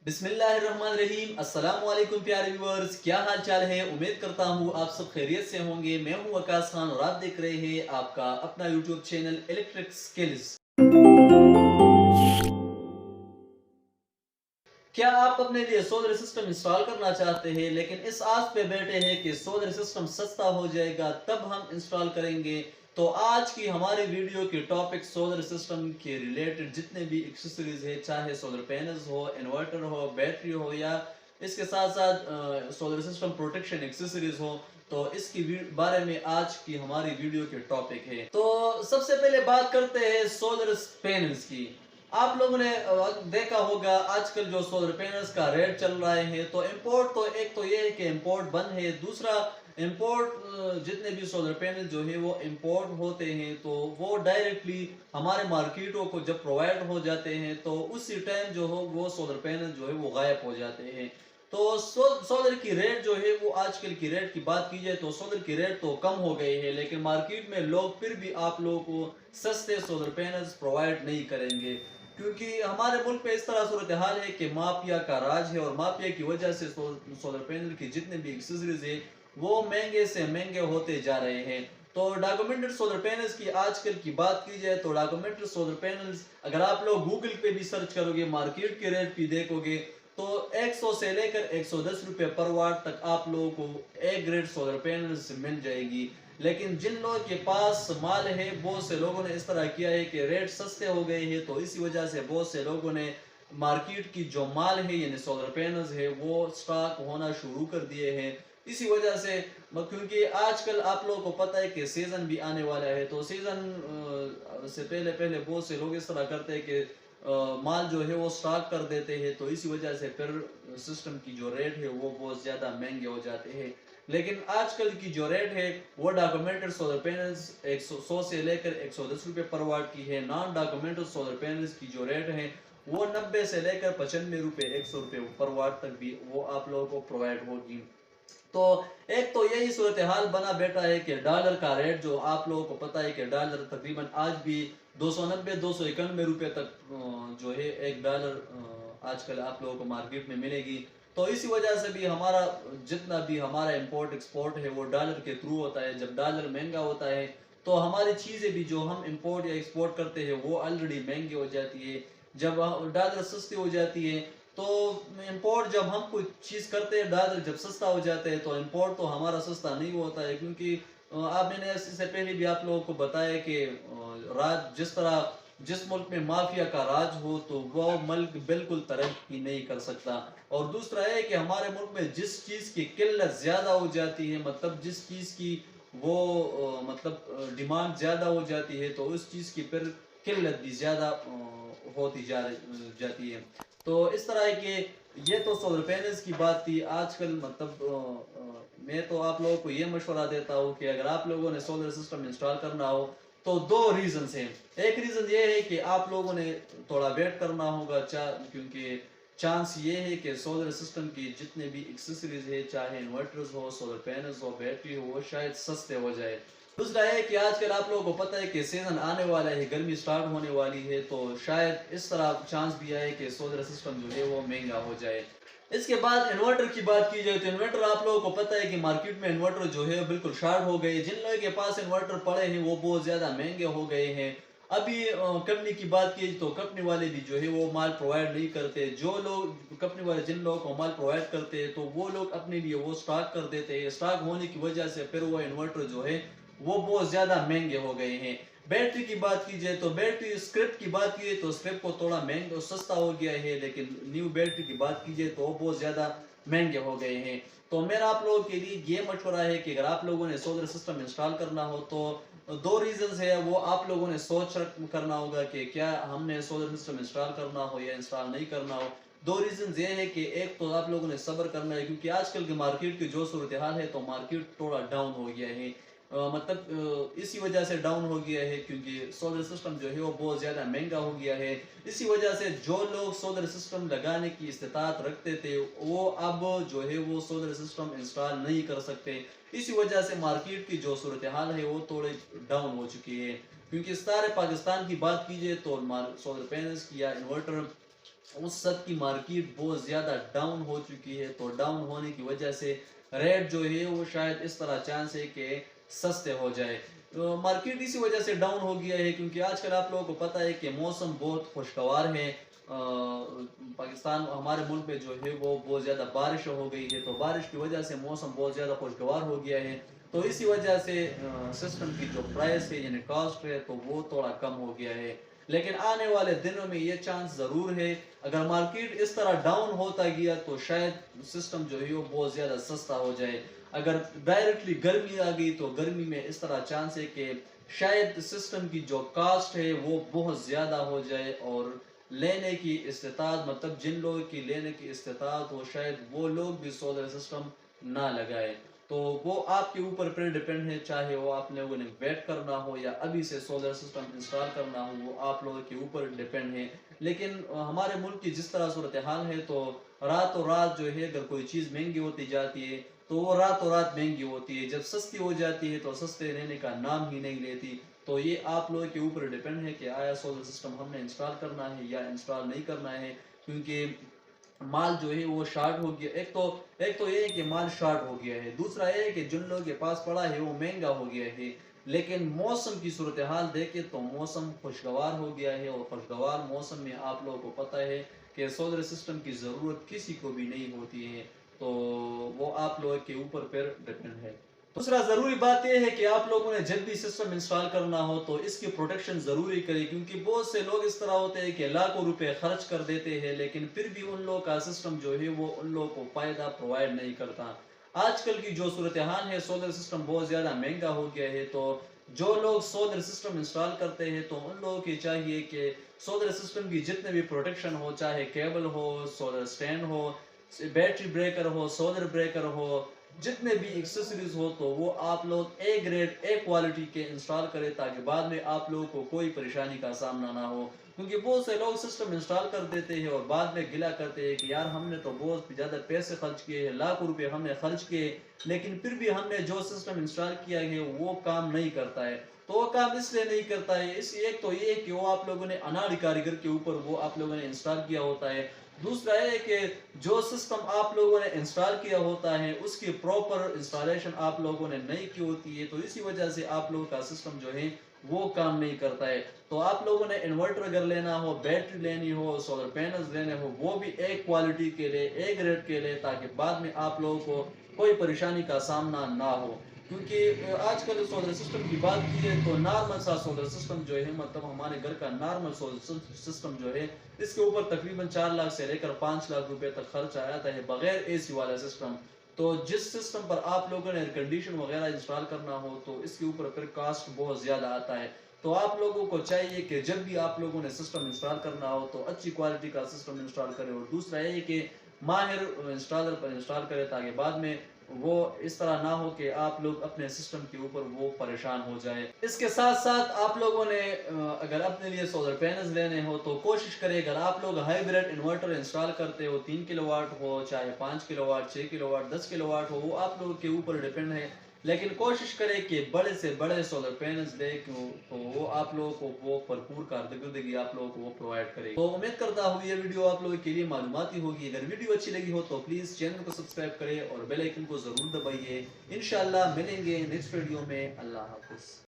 बिस्मिल्लाहिर्रहमानिर्रहीम। अस्सलाम वालेकुम प्यारे व्यूअर्स, क्या हाल चाल है। उम्मीद करता हूँ आप सब खैरियत से होंगे। मैं हूँ वकास खान और आप देख रहे हैं आपका अपना यूट्यूब चैनल इलेक्ट्रिक स्किल्स। क्या आप अपने लिए सोलर सिस्टम इंस्टॉल करना चाहते हैं लेकिन इस आस पे बैठे हैं कि सोलर सिस्टम सस्ता हो जाएगा तब हम इंस्टॉल करेंगे। तो आज की हमारी वीडियो के टॉपिक सोलर सिस्टम के रिलेटेड जितने भी एक्सेसरीज है, चाहे सोलर पैनल्स हो, इन्वर्टर हो, बैटरी हो या इसके साथ साथ सोलर सिस्टम प्रोटेक्शन एक्सेसरीज हो, तो इसकी बारे में आज की हमारी वीडियो के टॉपिक है। तो सबसे पहले बात करते हैं सोलर पैनल्स की। आप लोगों ने देखा होगा आजकल जो सोलर पैनल्स का रेट चल रहा है, तो इंपोर्ट तो एक तो ये है कि इंपोर्ट बंद है, दूसरा इंपोर्ट जितने भी सोलर पैनल जो है वो इंपोर्ट होते हैं तो वो डायरेक्टली हमारे मार्केटों को जब प्रोवाइड हो जाते हैं तो उसी टाइम जो हो वो सोलर पैनल जो है वो गायब हो जाते हैं। तो सोलर की रेट जो है वो आजकल की रेट की बात की जाए तो सोलर की रेट तो कम हो गई है, लेकिन मार्केट में लोग फिर भी आप लोगों को सस्ते सोलर पैनल्स प्रोवाइड नहीं करेंगे, क्योंकि हमारे मुल्क में इस तरह सूरत हाल है कि माफिया का राज है और माफिया की वजह से सोलर पैनल की जितने भी एक्सेसरीज है वो महंगे से महंगे होते जा रहे हैं। तो डॉक्यूमेंटेड सोलर पैनल्स की आजकल की बात की जाए तो डॉक्यूमेंटेड सोलर पैनल्स अगर आप लोग गूगल पे भी सर्च करोगे, मार्केट के रेट भी देखोगे, तो 100 से लेकर 110 रुपए पर वाट तक आप लोगों को ए ग्रेड सोलर पैनल्स मिल जाएगी। लेकिन जिन लोगों के पास माल है, बहुत से लोगों ने इस तरह किया है कि रेट सस्ते हो गए हैं, तो इसी वजह से बहुत से लोगों ने मार्केट की जो माल है यानी सोलर पैनल्स है वो स्टॉक होना शुरू कर दिए हैं। इसी वजह से क्योंकि आजकल आप लोगों को पता है कि सीजन भी आने वाला है, तो सीजन से पहले पहले बहुत से लोग इस तरह करते हैं कि माल जो है वो स्टॉक कर देते हैं, तो इसी वजह से फिर सिस्टम की जो रेट है वो बहुत ज़्यादा महंगे हो जाते हैं। लेकिन आजकल की जो रेट है वो डॉक्यूमेंटेड सोलर पैनल्स 100 से लेकर 110 रुपये पर वाट की है। नॉन डॉक्यूमेंटेड सोलर पैनल्स की जो रेट है वो 90 से लेकर 95 रुपये 100 रुपये पर वाट तक भी वो आप लोगों को प्रोवाइड होगी। तो एक तो यही सूरत हाल बना बैठा है कि डॉलर का रेट जो आप लोगों को पता है कि डॉलर तकरीबन आज भी 290 291 रुपये तक जो है एक डॉलर आजकल आप लोगों को मार्केट में मिलेगी। तो इसी वजह से भी हमारा जितना भी हमारा इंपोर्ट एक्सपोर्ट है वो डॉलर के थ्रू होता है। जब डॉलर महंगा होता है तो हमारी चीज़ें भी जो हम इंपोर्ट या एक्सपोर्ट करते हैं वो ऑलरेडी महंगी हो जाती है। जब डॉलर सस्ती हो जाती है तो इंपोर्ट जब हम कोई चीज़ करते हैं, डॉलर जब सस्ता हो जाता है तो इंपोर्ट तो हमारा सस्ता नहीं होता है, क्योंकि आप मैंने इससे पहले भी आप लोगों को बताया कि राज जिस तरह जिस मुल्क में माफिया का राज हो तो वो मुल्क बिल्कुल तरक्की नहीं कर सकता। और दूसरा है कि हमारे मुल्क में जिस चीज़ की किल्लत ज़्यादा हो जाती है, मतलब जिस चीज़ की वो मतलब डिमांड ज़्यादा हो जाती है तो उस चीज़ की फिर किल्लत भी ज़्यादा होती जाती है। तो इस तरह है कि ये तो सोलर पैनल्स की बात थी। आजकल मतलब मैं तो आप लोगों को ये मशवरा देता हूँ कि अगर आप लोगों ने सोलर सिस्टम इंस्टॉल करना हो तो दो रीजंस हैं। एक रीजन ये है कि आप लोगों ने थोड़ा वेट करना होगा, क्योंकि चांस ये है कि सोलर सिस्टम की जितने भी एक्सेसरीज है, चाहे इन्वर्टर्स हो, सोलर पैनल्स हो, बैटरी हो, वो शायद सस्ते हो जाए। दूसरा है कि आजकल आप लोगों को पता है कि सीजन आने वाला है, गर्मी स्टार्ट होने वाली है, तो शायद इस तरह चांस भी आए कि सोलर सिस्टम जो है वो महंगा हो जाए। इसके बाद इन्वर्टर की बात की जाए तो इन्वर्टर आप लोगों को पता है कि मार्केट में इन्वर्टर जो है बिल्कुल शॉर्ट हो गए। जिन लोगों के पास इन्वर्टर पड़े हैं वो बहुत ज़्यादा महंगे हो गए हैं। अभी कंपनी की बात की तो कंपनी वाले भी जो है वो माल प्रोवाइड नहीं करते। जो लोग कंपनी वाले जिन लोगों को माल प्रोवाइड करते हैं तो वो लोग अपने लिए वो स्टॉक कर देते हैं। स्टॉक होने की वजह से फिर वो इन्वर्टर जो है वो बहुत ज़्यादा महंगे हो गए हैं। बैटरी की बात की जाए तो बैटरी स्क्रिप्ट की बात की जाए तो स्क्रिप्ट को थोड़ा महंगा सस्ता हो गया है, लेकिन न्यू बैटरी की बात की जाए तो वो बहुत ज़्यादा महंगे हो गए हैं। तो मेरा आप लोगों के लिए ये मशवरा है कि अगर आप लोगों ने सोलर सिस्टम इंस्टॉल करना हो तो दो रीजंस है, वो आप लोगों ने सोच करना होगा कि क्या हमने सोलर सिस्टम इंस्टॉल करना हो या इंस्टॉल नहीं करना हो। दो रीजन ये है कि एक तो आप लोगों ने सब्र करना है, क्योंकि आजकल के मार्केट की जो सूरत हाल है तो मार्केट थोड़ा डाउन हो गया है। इसी वजह से डाउन हो गया है क्योंकि सोलर सिस्टम जो है वो बहुत ज़्यादा महंगा हो गया है। इसी वजह से जो लोग सोलर सिस्टम लगाने की इस्तेताअत रखते थे वो अब जो है वो सोलर सिस्टम इंस्टॉल नहीं कर सकते। इसी वजह से मार्केट की जो सूरत हाल है वो थोड़ी डाउन हो चुकी है। क्योंकि सारे पाकिस्तान की बात कीजिए तो सोलर पैनल्स की या इन्वर्टर उस सब की मार्केट बहुत ज़्यादा डाउन हो चुकी है। तो डाउन होने की वजह से रेट जो है वो शायद इस तरह चांस है कि सस्ते हो जाए। तो मार्केट इसी वजह से डाउन हो गया है क्योंकि आजकल आप लोगों को पता है कि मौसम बहुत खुशगवार है। पाकिस्तान हमारे मुल्क में जो है वो बहुत ज़्यादा बारिश हो गई है, तो बारिश की वजह से मौसम बहुत ज़्यादा खुशगवार हो गया है। तो इसी वजह से सिस्टम की जो प्राइस है यानी कॉस्ट है तो वो थोड़ा कम हो गया है। लेकिन आने वाले दिनों में ये चांस ज़रूर है, अगर मार्केट इस तरह डाउन होता गया तो शायद सिस्टम जो है वो बहुत ज़्यादा सस्ता हो जाए। अगर डायरेक्टली गर्मी आ गई तो गर्मी में इस तरह चांस है कि शायद सिस्टम की जो कास्ट है वो बहुत ज़्यादा हो जाए और लेने की इस्तेताद, मतलब जिन लोगों की लेने की इस्तेताद हो शायद वो लोग भी सोलर सिस्टम ना लगाए। तो वो आपके ऊपर पर डिपेंड है, चाहे वो आप लोगों ने वेट करना हो या अभी से सोलर सिस्टम इंस्टॉल करना हो, वो आप लोगों के ऊपर डिपेंड है। लेकिन हमारे मुल्क की जिस तरह सूरत हाल है तो रातों रात जो है अगर कोई चीज़ महंगी होती जाती है तो वो रातों रात महंगी होती है, जब सस्ती हो जाती है तो सस्ते रहने का नाम ही नहीं लेती। तो ये आप लोगों के ऊपर डिपेंड है कि आया सोलर सिस्टम हमने इंस्टॉल करना है या इंस्टॉल नहीं करना है, क्योंकि माल जो है वो शार्ट हो गया। एक तो ये है कि माल शार्ट हो गया है, दूसरा ये है कि जिन लोगों के पास पड़ा है वो महंगा हो गया है। लेकिन मौसम की सूरत हाल देखे तो मौसम खुशगवार हो गया है और खुशगवार मौसम में आप लोगों को पता है कि सोलर सिस्टम की ज़रूरत किसी को भी नहीं होती है। तो वो आप लोगों के ऊपर पर डिपेंड है। दूसरा ज़रूरी बात यह है कि आप लोगों ने जब भी सिस्टम इंस्टॉल करना हो तो इसकी प्रोटेक्शन ज़रूरी करें, क्योंकि बहुत से लोग इस तरह होते हैं कि लाखों रुपए खर्च कर देते हैं लेकिन फिर भी उन लोगों का सिस्टम जो है वो उन लोगों को फ़ायदा प्रोवाइड नहीं करता। आजकल की जो सूरत हाल है, सोलर सिस्टम बहुत ज़्यादा महंगा हो गया है। तो जो लोग सोलर सिस्टम इंस्टॉल करते हैं तो उन लोगों की चाहिए कि सोलर सिस्टम की जितने भी प्रोटेक्शन हो, चाहे केबल हो, सोलर स्टैंड हो, बैटरी ब्रेकर हो, सोलर ब्रेकर हो, जितने भी एक्सेसरीज हो तो वो आप लोग ए ग्रेड ए क्वालिटी के इंस्टॉल करें ताकि बाद में आप लोगों को कोई परेशानी का सामना ना हो। क्योंकि बहुत से लोग सिस्टम इंस्टॉल कर देते हैं और बाद में गिला करते हैं कि यार हमने तो बहुत ज़्यादा पैसे खर्च किए हैं, लाखों रुपए हमने खर्च किए, लेकिन फिर भी हमने जो सिस्टम इंस्टॉल किया है वो काम नहीं करता है। तो वो काम इसलिए नहीं करता है, इस एक तो ये कि वो आप लोगों ने अनाड़ी कारीगर के ऊपर वो आप लोगों ने इंस्टॉल किया होता है। दूसरा है कि जो सिस्टम आप लोगों ने इंस्टॉल किया होता है उसकी प्रॉपर इंस्टॉलेशन आप लोगों ने नहीं की होती है, तो इसी वजह से आप लोगों का सिस्टम जो है वो काम नहीं करता है। तो आप लोगों ने इन्वर्टर अगर लेना हो, बैटरी लेनी हो, सोलर पैनल्स लेने हो, वो भी एक क्वालिटी के लिए, एक ग्रेड के लिए, ताकि बाद में आप लोगों को कोई परेशानी का सामना ना हो। क्योंकि आजकल सोलर सिस्टम की बात की है तो नॉर्मल सा सोलर सिस्टम जो है, मतलब हमारे घर का नॉर्मल सोलर सिस्टम जो है, इसके ऊपर तकरीबन 4 लाख से लेकर 5 लाख रुपए तक खर्च आया है बगैर एसी वाला सिस्टम। तो जिस सिस्टम पर आप लोगों ने एयर कंडीशन वगैरह इंस्टॉल करना हो तो इसके ऊपर फिर कास्ट बहुत ज़्यादा आता है। तो आप लोगों को चाहिए कि जब भी आप लोगों ने सिस्टम इंस्टॉल करना हो तो अच्छी क्वालिटी का सिस्टम इंस्टॉल करें, और दूसरा ये कि माहिर इंस्टॉलर पर इंस्टॉल करें ताकि बाद में वो इस तरह ना हो कि आप लोग अपने सिस्टम के ऊपर वो परेशान हो जाए। इसके साथ साथ आप लोगों ने अगर अपने लिए सोलर पैनल्स लेने हो तो कोशिश करें, अगर आप लोग हाइब्रिड इन्वर्टर इंस्टॉल करते हो, 3 किलोवाट हो, चाहे 5 किलोवाट, 6 किलोवाट, 10 किलोवाट हो, वो आप लोगों के ऊपर डिपेंड है। लेकिन कोशिश करें कि बड़े से बड़े सोलर पैनल्स ले, क्यों तो वो आप लोगों को वो भरपूर कारकर्दगी आप लोगों को वो प्रोवाइड करेगी। तो उम्मीद करता हूँ ये वीडियो आप लोगों के लिए मालूमाती होगी। अगर वीडियो अच्छी लगी हो तो प्लीज़ चैनल को सब्सक्राइब करें और बेल आइकन को ज़रूर दबाइए। इंशाल्लाह मिलेंगे नेक्स्ट वीडियो में। अल्लाह हाफिज़।